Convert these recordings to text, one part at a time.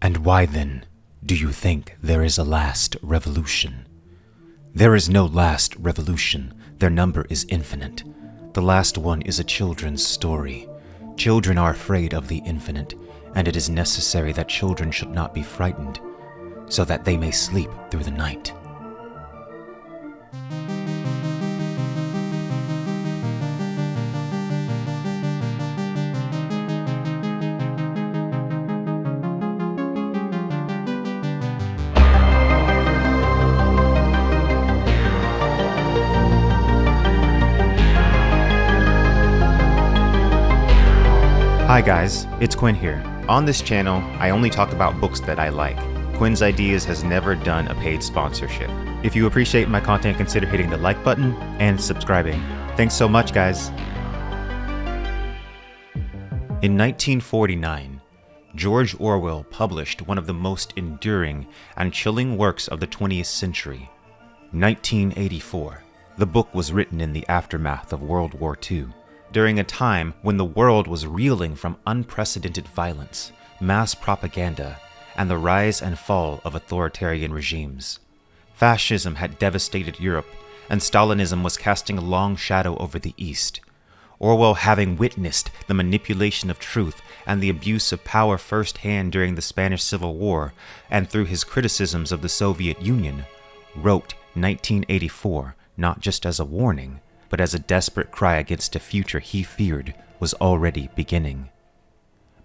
And why then do you think there is a last revolution? There is no last revolution. Their number is infinite. The last one is a children's story. Children are afraid of the infinite, and it is necessary that children should not be frightened, so that they may sleep through the night. Hi guys, it's Quinn here. On this channel, I only talk about books that I like. Quinn's Ideas has never done a paid sponsorship. If you appreciate my content, consider hitting the like button and subscribing. Thanks so much, guys. In 1949, George Orwell published one of the most enduring and chilling works of the 20th century, 1984. The book was written in the aftermath of World War II. During a time when the world was reeling from unprecedented violence, mass propaganda, and the rise and fall of authoritarian regimes. Fascism had devastated Europe, and Stalinism was casting a long shadow over the East. Orwell, having witnessed the manipulation of truth and the abuse of power firsthand during the Spanish Civil War, and through his criticisms of the Soviet Union, wrote 1984 not just as a warning, but as a desperate cry against a future he feared was already beginning.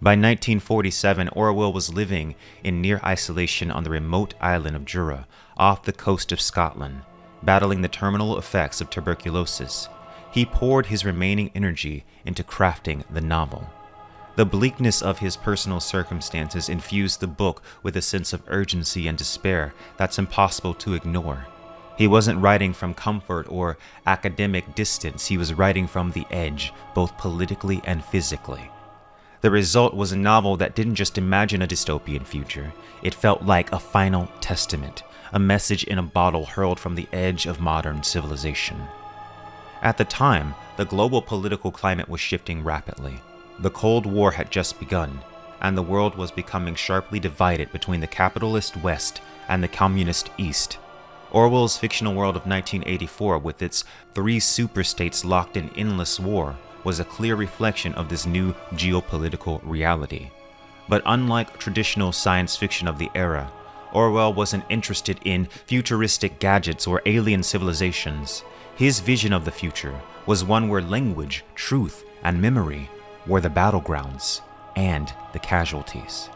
By 1947, Orwell was living in near isolation on the remote island of Jura, off the coast of Scotland, battling the terminal effects of tuberculosis. He poured his remaining energy into crafting the novel. The bleakness of his personal circumstances infused the book with a sense of urgency and despair that's impossible to ignore. He wasn't writing from comfort or academic distance, he was writing from the edge, both politically and physically. The result was a novel that didn't just imagine a dystopian future, it felt like a final testament, a message in a bottle hurled from the edge of modern civilization. At the time, the global political climate was shifting rapidly. The Cold War had just begun, and the world was becoming sharply divided between the capitalist West and the communist East. Orwell's fictional world of 1984, with its three superstates locked in endless war, was a clear reflection of this new geopolitical reality. But unlike traditional science fiction of the era, Orwell wasn't interested in futuristic gadgets or alien civilizations. His vision of the future was one where language, truth, and memory were the battlegrounds and the casualties.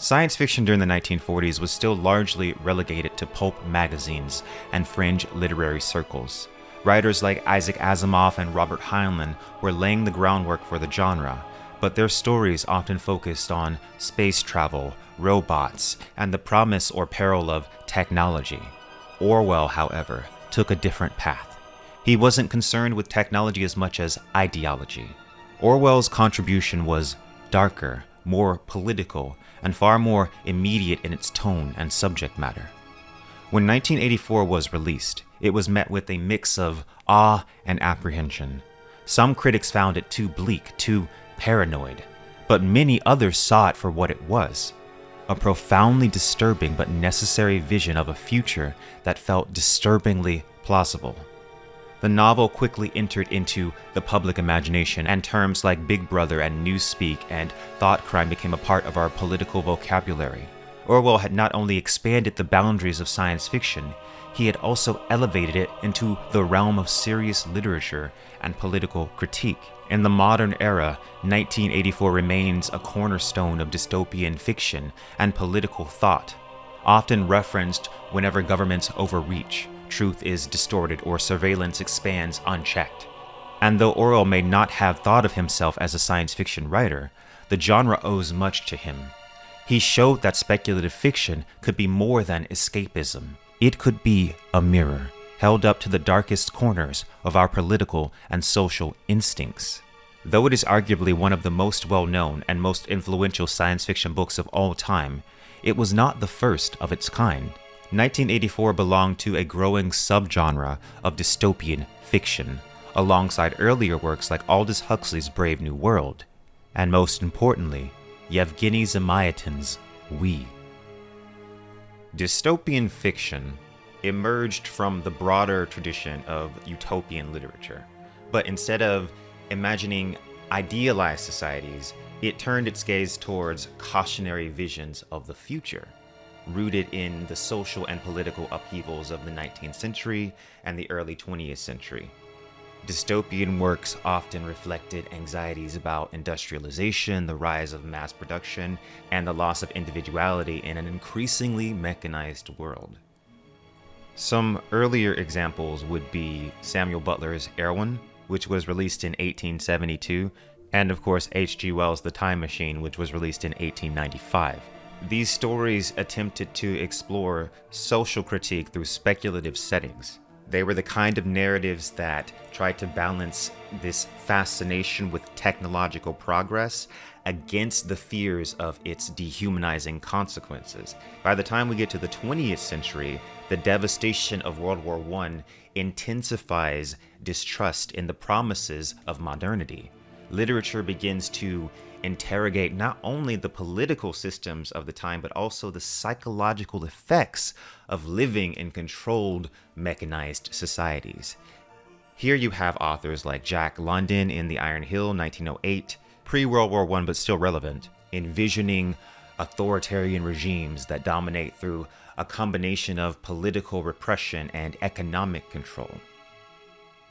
Science fiction during the 1940s was still largely relegated to pulp magazines and fringe literary circles. Writers like Isaac Asimov and Robert Heinlein were laying the groundwork for the genre, but their stories often focused on space travel, robots, and the promise or peril of technology. Orwell, however, took a different path. He wasn't concerned with technology as much as ideology. Orwell's contribution was darker, more political, and far more immediate in its tone and subject matter. When 1984 was released, it was met with a mix of awe and apprehension. Some critics found it too bleak, too paranoid, but many others saw it for what it was, a profoundly disturbing but necessary vision of a future that felt disturbingly plausible. The novel quickly entered into the public imagination, and terms like Big Brother and Newspeak and thought crime became a part of our political vocabulary. Orwell had not only expanded the boundaries of science fiction, he had also elevated it into the realm of serious literature and political critique. In the modern era, 1984 remains a cornerstone of dystopian fiction and political thought, often referenced whenever governments overreach, truth is distorted, or surveillance expands unchecked. And though Orwell may not have thought of himself as a science fiction writer, the genre owes much to him. He showed that speculative fiction could be more than escapism. It could be a mirror, held up to the darkest corners of our political and social instincts. Though it is arguably one of the most well-known and most influential science fiction books of all time, it was not the first of its kind. 1984 belonged to a growing subgenre of dystopian fiction, alongside earlier works like Aldous Huxley's Brave New World, and most importantly, Yevgeny Zamyatin's we. Dystopian fiction emerged from the broader tradition of utopian literature, but instead of imagining idealized societies, it turned its gaze towards cautionary visions of the future, rooted in the social and political upheavals of the 19th century and the early 20th century. Dystopian works often reflected anxieties about industrialization, the rise of mass production, and the loss of individuality in an increasingly mechanized world. Some earlier examples would be Samuel Butler's Erewhon, which was released in 1872, and of course H.G. Wells' The Time Machine, which was released in 1895. These stories attempted to explore social critique through speculative settings. They were the kind of narratives that tried to balance this fascination with technological progress against the fears of its dehumanizing consequences. By the time we get to the 20th century, the devastation of World War I intensifies distrust in the promises of modernity. Literature begins to interrogate not only the political systems of the time, but also the psychological effects of living in controlled, mechanized societies. Here you have authors like Jack London in The Iron Heel, 1908, pre-World War I but still relevant, envisioning authoritarian regimes that dominate through a combination of political repression and economic control.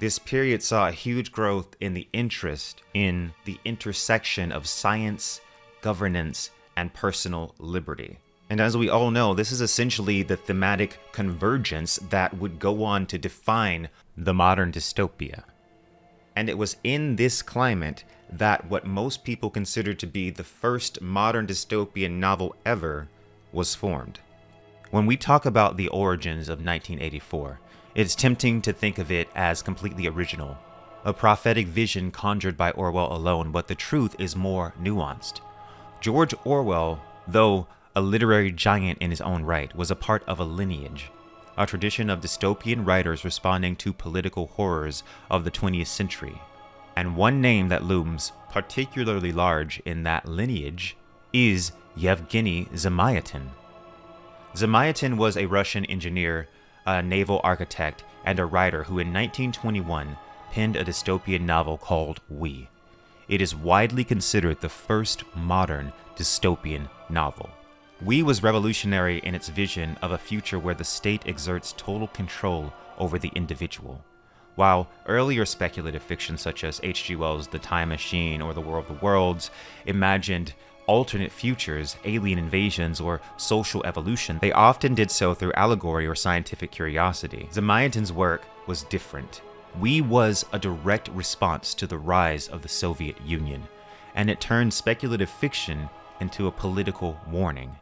This period saw a huge growth in the interest in the intersection of science, governance, and personal liberty. And as we all know, this is essentially the thematic convergence that would go on to define the modern dystopia. And it was in this climate that what most people consider to be the first modern dystopian novel ever was formed. When we talk about the origins of 1984, it's tempting to think of it as completely original, a prophetic vision conjured by Orwell alone, but the truth is more nuanced. George Orwell, though a literary giant in his own right, was a part of a lineage, a tradition of dystopian writers responding to political horrors of the 20th century. And one name that looms particularly large in that lineage is Yevgeny Zamyatin. Zamyatin was a Russian engineer, a naval architect, and a writer who in 1921 penned a dystopian novel called We. It is widely considered the first modern dystopian novel. We was revolutionary in its vision of a future where the state exerts total control over the individual. While earlier speculative fiction such as H.G. Wells' The Time Machine or The War of the Worlds imagined alternate futures, alien invasions, or social evolution, they often did so through allegory or scientific curiosity. Zamyatin's work was different. We was a direct response to the rise of the Soviet Union, and it turned speculative fiction into a political warning.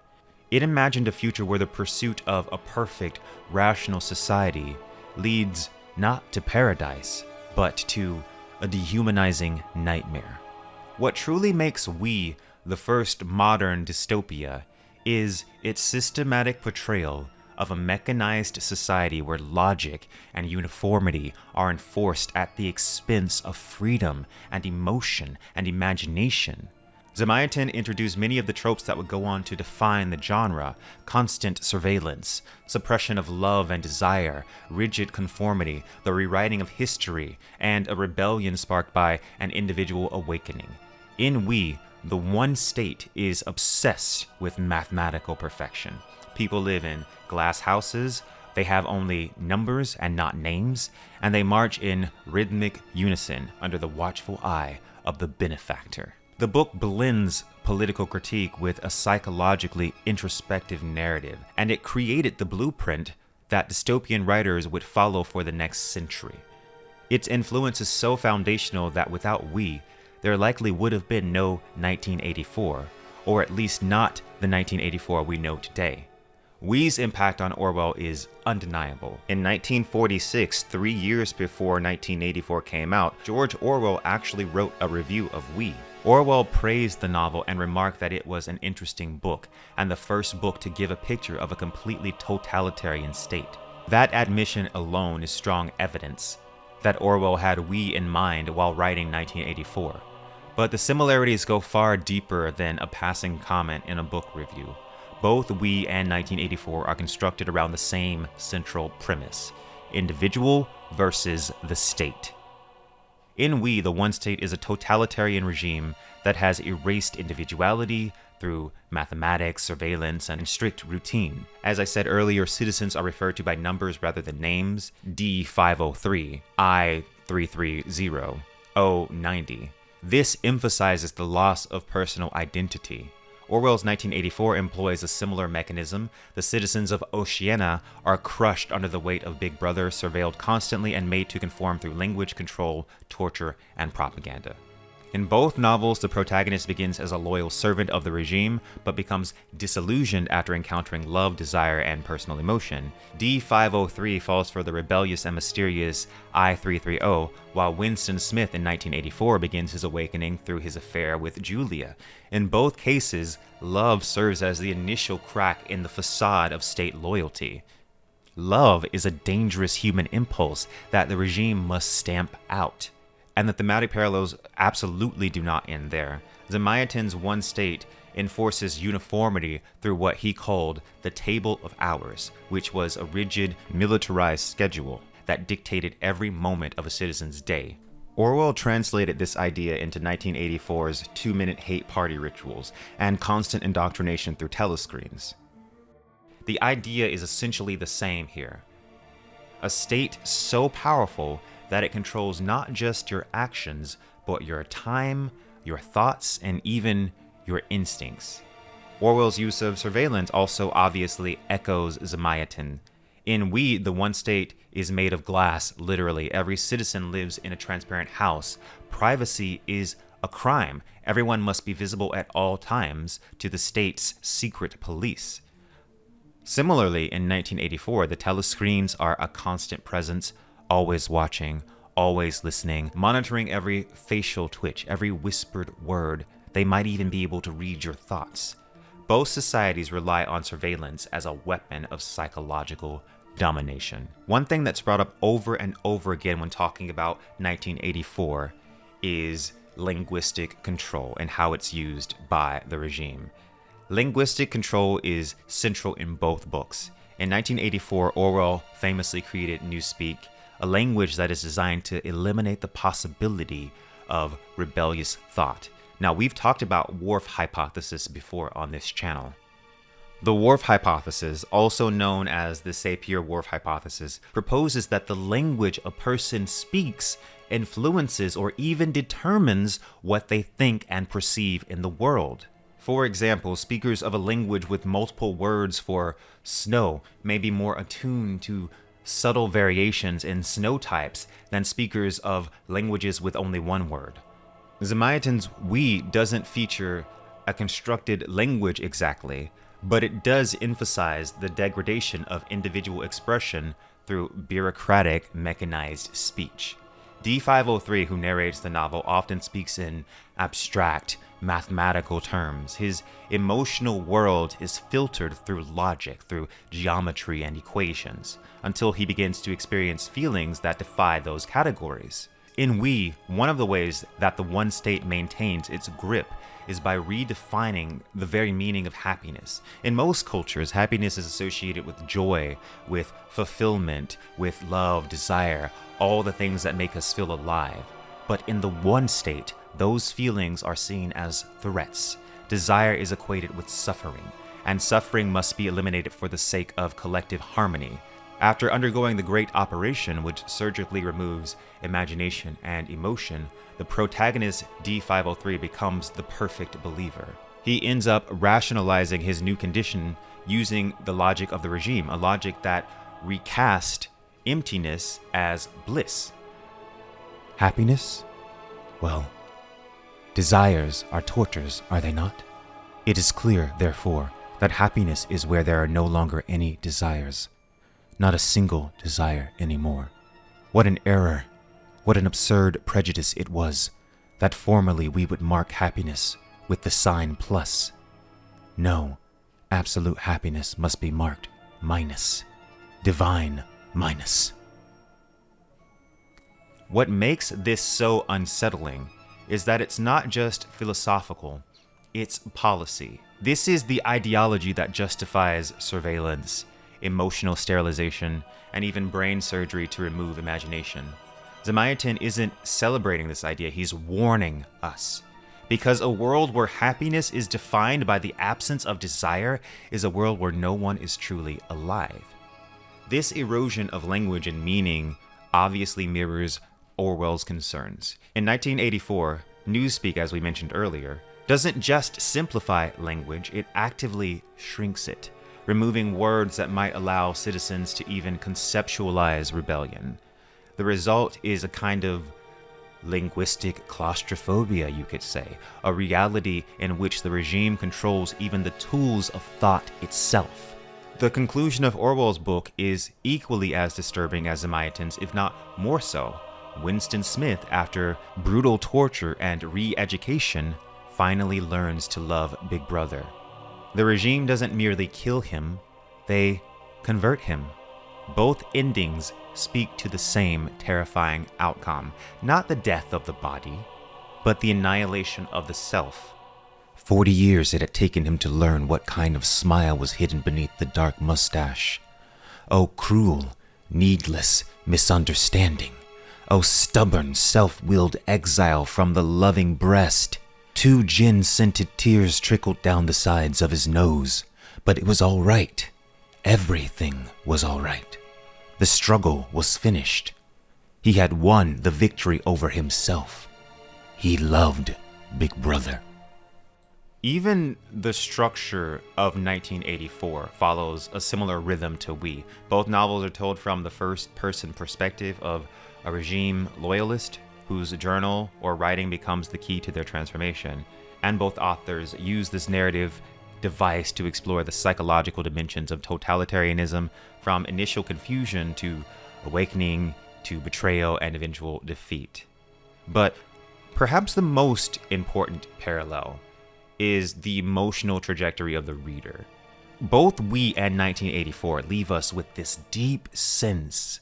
It imagined a future where the pursuit of a perfect, rational society leads not to paradise, but to a dehumanizing nightmare. What truly makes We the first modern dystopia is its systematic portrayal of a mechanized society where logic and uniformity are enforced at the expense of freedom and emotion and imagination. Zamyatin introduced many of the tropes that would go on to define the genre: constant surveillance, suppression of love and desire, rigid conformity, the rewriting of history, and a rebellion sparked by an individual awakening. In We, the one state is obsessed with mathematical perfection. People live in glass houses, they have only numbers and not names, and they march in rhythmic unison under the watchful eye of the benefactor. The book blends political critique with a psychologically introspective narrative, and it created the blueprint that dystopian writers would follow for the next century. Its influence is so foundational that without We, there likely would have been no 1984, or at least not the 1984 we know today. We's impact on Orwell is undeniable. In 1946, 3 years before 1984 came out, George Orwell actually wrote a review of We. Orwell praised the novel and remarked that it was an interesting book, and the first book to give a picture of a completely totalitarian state. That admission alone is strong evidence that Orwell had We in mind while writing 1984. But the similarities go far deeper than a passing comment in a book review. Both We and 1984 are constructed around the same central premise: individual versus the state. In We, the one state is a totalitarian regime that has erased individuality through mathematics, surveillance, and strict routine. As I said earlier, citizens are referred to by numbers rather than names: D503, I330, O90. This emphasizes the loss of personal identity. Orwell's 1984 employs a similar mechanism. The citizens of Oceania are crushed under the weight of Big Brother, surveilled constantly, and made to conform through language control, torture, and propaganda. In both novels, the protagonist begins as a loyal servant of the regime, but becomes disillusioned after encountering love, desire, and personal emotion. D503 falls for the rebellious and mysterious I330, while Winston Smith in 1984 begins his awakening through his affair with Julia. In both cases, love serves as the initial crack in the facade of state loyalty. Love is a dangerous human impulse that the regime must stamp out. And the thematic parallels absolutely do not end there. Zamyatin's one state enforces uniformity through what he called the Table of Hours, which was a rigid, militarized schedule that dictated every moment of a citizen's day. Orwell translated this idea into 1984's 2-minute hate party rituals and constant indoctrination through telescreens. The idea is essentially the same here. A state so powerful that it controls not just your actions, but your time, your thoughts, and even your instincts. Orwell's use of surveillance also obviously echoes Zamyatin. In We, the one state is made of glass, literally. Every citizen lives in a transparent house. Privacy is a crime. Everyone must be visible at all times to the state's secret police. Similarly, in 1984, the telescreens are a constant presence, always watching, always listening, monitoring every facial twitch, every whispered word. They might even be able to read your thoughts. Both societies rely on surveillance as a weapon of psychological domination. One thing that's brought up over and over again when talking about 1984 is linguistic control and how it's used by the regime. Linguistic control is central in both books. In 1984, Orwell famously created Newspeak, a language that is designed to eliminate the possibility of rebellious thought. Now, we've talked about Whorf hypothesis before on this channel. The Whorf hypothesis, also known as the Sapir-Whorf hypothesis, proposes that the language a person speaks influences or even determines what they think and perceive in the world. For example, speakers of a language with multiple words for snow may be more attuned to subtle variations in snow types than speakers of languages with only one word. Zamyatin's We doesn't feature a constructed language exactly, but it does emphasize the degradation of individual expression through bureaucratic, mechanized speech. D503, who narrates the novel, often speaks in abstract, mathematical terms. His emotional world is filtered through logic, through geometry and equations, until he begins to experience feelings that defy those categories. In We, one of the ways that the one state maintains its grip is by redefining the very meaning of happiness. In most cultures, happiness is associated with joy, with fulfillment, with love, desire, all the things that make us feel alive. But in the one state, those feelings are seen as threats. Desire is equated with suffering, and suffering must be eliminated for the sake of collective harmony. After undergoing the Great Operation, which surgically removes imagination and emotion, the protagonist D503 becomes the perfect believer. He ends up rationalizing his new condition using the logic of the regime, a logic that recast emptiness as bliss. Happiness? Well, desires are tortures, are they not? It is clear, therefore, that happiness is where there are no longer any desires. Not a single desire anymore. What an error, what an absurd prejudice it was, that formerly we would mark happiness with the sign plus. No, absolute happiness must be marked minus, divine minus. What makes this so unsettling is that it's not just philosophical, it's policy. This is the ideology that justifies surveillance, emotional sterilization, and even brain surgery to remove imagination. Zamyatin isn't celebrating this idea, he's warning us. Because a world where happiness is defined by the absence of desire is a world where no one is truly alive. This erosion of language and meaning obviously mirrors Orwell's concerns. In 1984, Newspeak, as we mentioned earlier, doesn't just simplify language, it actively shrinks it, removing words that might allow citizens to even conceptualize rebellion. The result is a kind of linguistic claustrophobia, you could say, a reality in which the regime controls even the tools of thought itself. The conclusion of Orwell's book is equally as disturbing as Zamyatin's, if not more so. Winston Smith, after brutal torture and re-education, finally learns to love Big Brother. The regime doesn't merely kill him, they convert him. Both endings speak to the same terrifying outcome, not the death of the body, but the annihilation of the self. 40 years it had taken him to learn what kind of smile was hidden beneath the dark mustache. Oh, cruel, needless misunderstanding. Oh, stubborn, self-willed exile from the loving breast. 2 gin-scented tears trickled down the sides of his nose, but it was all right. Everything was all right. The struggle was finished. He had won the victory over himself. He loved Big Brother. Even the structure of 1984 follows a similar rhythm to We. Both novels are told from the first-person perspective of a regime loyalist whose journal or writing becomes the key to their transformation. And both authors use this narrative device to explore the psychological dimensions of totalitarianism, from initial confusion to awakening to betrayal and eventual defeat. But perhaps the most important parallel is the emotional trajectory of the reader. Both We and 1984 leave us with this deep sense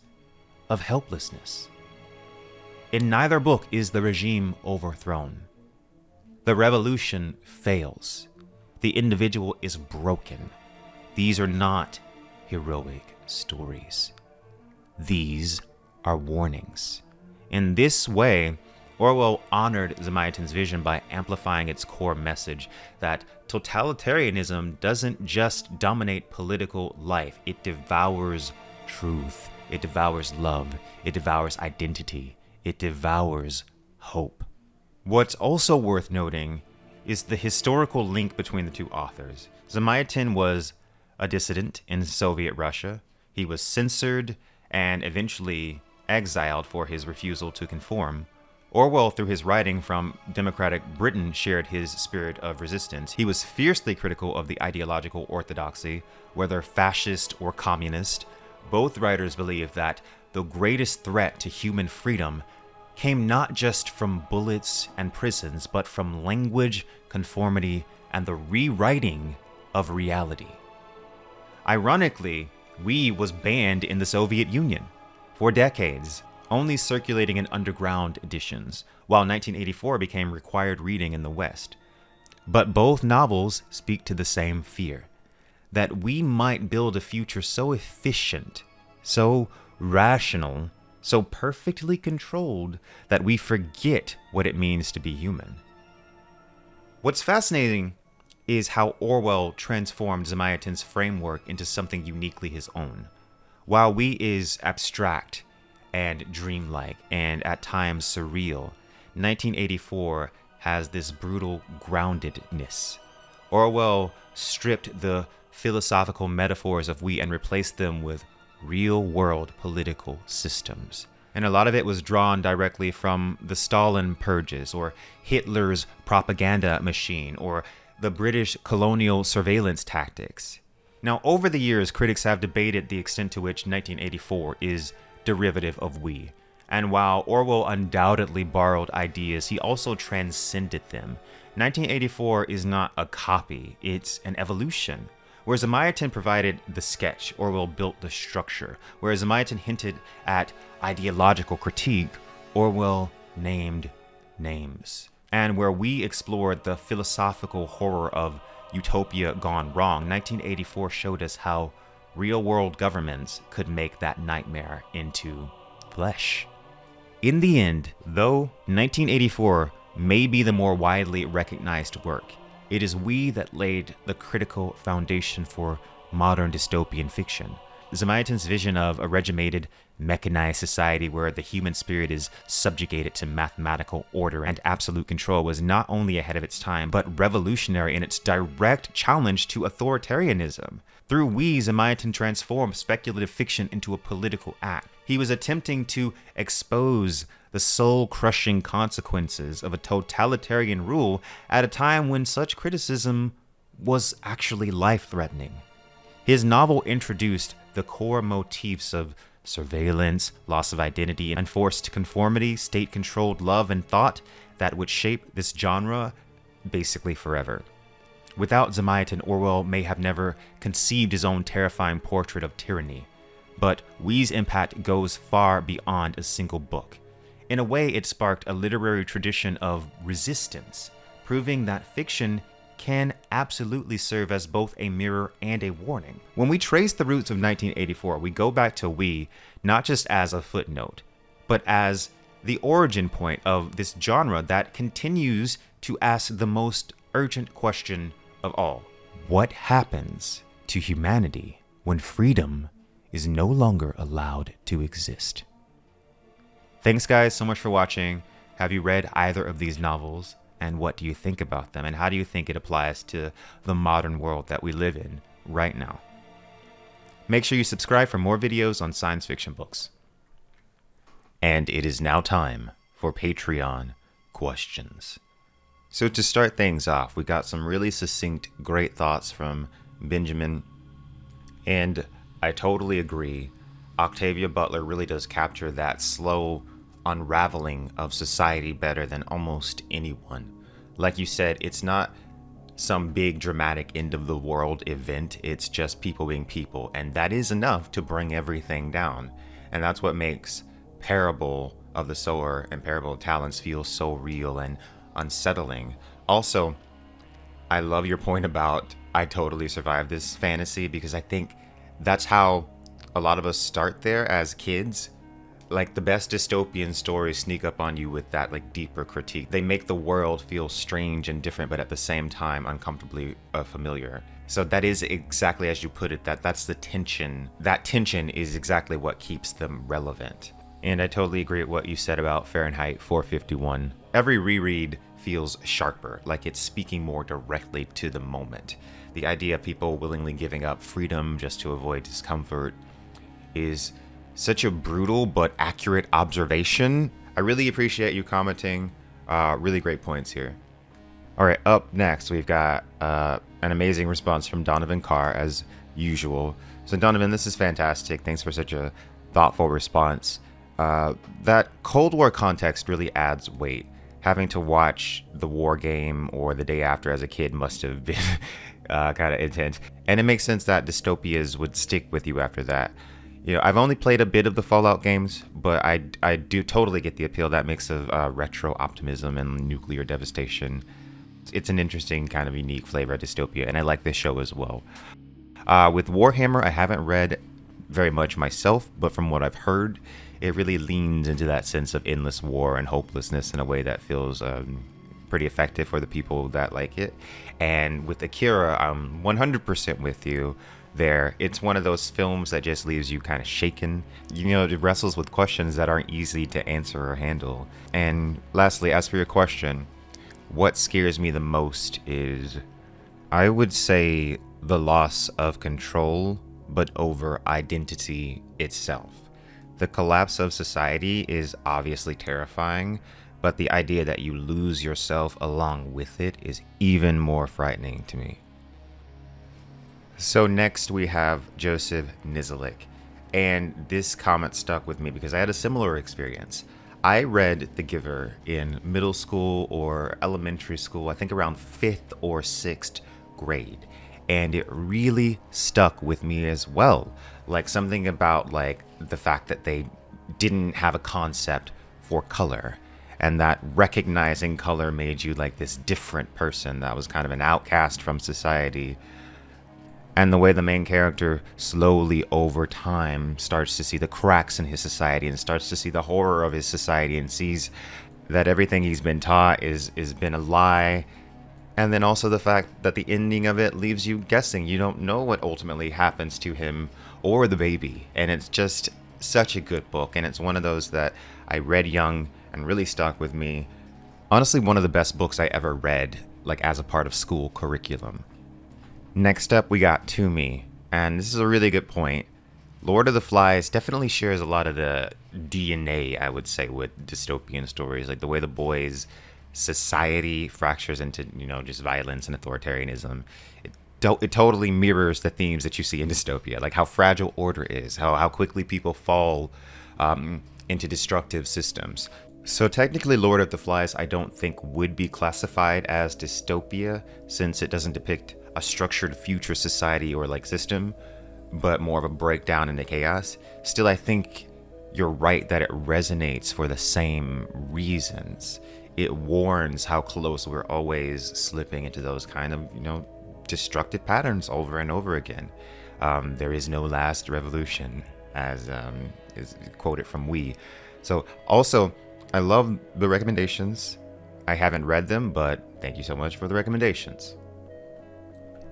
of helplessness. In neither book is the regime overthrown. The revolution fails. The individual is broken. These are not heroic stories. These are warnings. In this way, Orwell honored Zamyatin's vision by amplifying its core message that totalitarianism doesn't just dominate political life, it devours truth, it devours love, it devours identity, it devours hope. What's also worth noting is the historical link between the two authors. Zamyatin was a dissident in Soviet Russia. He was censored and eventually exiled for his refusal to conform. Orwell, through his writing from democratic Britain, shared his spirit of resistance. He was fiercely critical of the ideological orthodoxy, whether fascist or communist. Both writers believed that the greatest threat to human freedom came not just from bullets and prisons, but from language, conformity, and the rewriting of reality. Ironically, We was banned in the Soviet Union for decades, only circulating in underground editions, while 1984 became required reading in the West. But both novels speak to the same fear, that we might build a future so efficient, so rational, so perfectly controlled that we forget what it means to be human. What's fascinating is how Orwell transformed Zamyatin's framework into something uniquely his own. While We is abstract and dreamlike and at times surreal, 1984 has this brutal groundedness. Orwell stripped the philosophical metaphors of We and replaced them with real-world political systems. And a lot of it was drawn directly from the Stalin purges, or Hitler's propaganda machine, or the British colonial surveillance tactics. Now, over the years, critics have debated the extent to which 1984 is derivative of We. And while Orwell undoubtedly borrowed ideas, he also transcended them. 1984 is not a copy, it's an evolution. Whereas Zamyatin provided the sketch, Orwell built the structure. Whereas Zamyatin hinted at ideological critique, Orwell named names. And where We explored the philosophical horror of utopia gone wrong, 1984 showed us how real-world governments could make that nightmare into flesh. In the end, though 1984 may be the more widely recognized work, it is we that laid the critical foundation for modern dystopian fiction. Zamyatin's vision of a regimented, mechanized society where the human spirit is subjugated to mathematical order and absolute control was not only ahead of its time, but revolutionary in its direct challenge to authoritarianism. Through We, Zamyatin transformed speculative fiction into a political act. He was attempting to expose the soul-crushing consequences of a totalitarian rule at a time when such criticism was actually life-threatening. His novel introduced the core motifs of surveillance, loss of identity, enforced conformity, state-controlled love, and thought that would shape this genre basically forever. Without Zamyatin, Orwell may have never conceived his own terrifying portrait of tyranny. But We's impact goes far beyond a single book. In a way, it sparked a literary tradition of resistance, proving that fiction can absolutely serve as both a mirror and a warning. When we trace the roots of 1984, we go back to We not just as a footnote, but as the origin point of this genre that continues to ask the most urgent question of all. What happens to humanity when freedom is no longer allowed to exist? Thanks guys so much for watching. Have you read either of these novels? And what do you think about them? And how do you think it applies to the modern world that we live in right now? Make sure you subscribe for more videos on science fiction books. And it is now time for Patreon questions. So to start things off, we got some really succinct, great thoughts from Benjamin. And I totally agree. Octavia Butler really does capture that slow unraveling of society better than almost anyone. Like you said, it's not some big dramatic end of the world event. It's just people being people. And that is enough to bring everything down. And that's what makes Parable of the Sower and Parable of Talents feel so real and unsettling. Also, I love your point about I totally survived this fantasy, because I think that's how a lot of us start there as kids. Like the best dystopian stories sneak up on you with that like deeper critique. They make the world feel strange and different, but at the same time uncomfortably familiar. So that is exactly as you put it, that's the tension. That tension is exactly what keeps them relevant. And I totally agree with what you said about Fahrenheit 451. Every reread feels sharper, like it's speaking more directly to the moment. The idea of people willingly giving up freedom just to avoid discomfort is such a brutal but accurate observation. I really appreciate you commenting. Really great points here. All right, up next, we've got an amazing response from Donovan Carr, as usual. So Donovan, this is fantastic. Thanks for such a thoughtful response. That Cold War context really adds weight. Having to watch the war game or the day after as a kid must have been kind of intense. And it makes sense that dystopias would stick with you after that. You know, I've only played a bit of the Fallout games, but I do totally get the appeal, that mix of retro optimism and nuclear devastation. It's an interesting kind of unique flavor of dystopia, and I like this show as well. With Warhammer, I haven't read very much myself, but from what I've heard, it really leans into that sense of endless war and hopelessness in a way that feels pretty effective for the people that like it. And with Akira, I'm 100% with you there. It's one of those films that just leaves you kind of shaken. You know, it wrestles with questions that aren't easy to answer or handle. And lastly, as for your question, what scares me the most is, I would say, the loss of control, but over identity itself. The collapse of society is obviously terrifying, but the idea that you lose yourself along with it is even more frightening to me. So next we have Joseph Nizelik, and this comment stuck with me because I had a similar experience. I read The Giver in middle school or elementary school, I think around 5th or 6th grade, and it really stuck with me as well. Like something about like the fact that they didn't have a concept for color. and that recognizing color made you like this different person that was kind of an outcast from society. And the way the main character slowly over time starts to see the cracks in his society and starts to see the horror of his society and sees that everything he's been taught is been a lie. And then also the fact that the ending of it leaves you guessing. You don't know what ultimately happens to him or the baby. And it's just such a good book. And it's one of those that I read young and really stuck with me. Honestly, one of the best books I ever read, like as a part of school curriculum. Next up, we got To Me. And this is a really good point. Lord of the Flies definitely shares a lot of the DNA, I would say, with dystopian stories. Like the way the boys' society fractures into, just violence and authoritarianism. It totally mirrors the themes that you see in dystopia, like how fragile order is, how quickly people fall into destructive systems. So technically Lord of the Flies I don't think would be classified as dystopia, since it doesn't depict a structured future society or like system, but more of a breakdown into chaos. Still, I think you're right that it resonates for the same reasons. It warns how close we're always slipping into those kind of, destructive patterns over and over again. There is no last revolution, as is quoted from We. So also, I love the recommendations. I haven't read them, but thank you so much for the recommendations.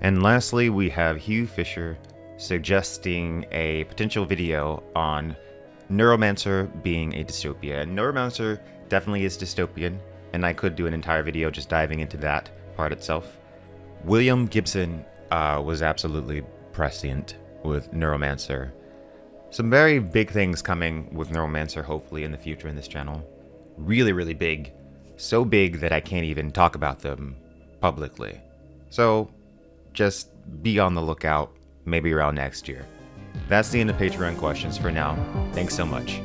And lastly, we have Hugh Fisher suggesting a potential video on Neuromancer being a dystopia. And Neuromancer definitely is dystopian, and I could do an entire video just diving into that part itself. William Gibson was absolutely prescient with Neuromancer. Some very big things coming with Neuromancer, hopefully, in the future in this channel. Really, really big. So big that I can't even talk about them publicly. So, just be on the lookout, maybe around next year. That's the end of Patreon questions for now. Thanks so much.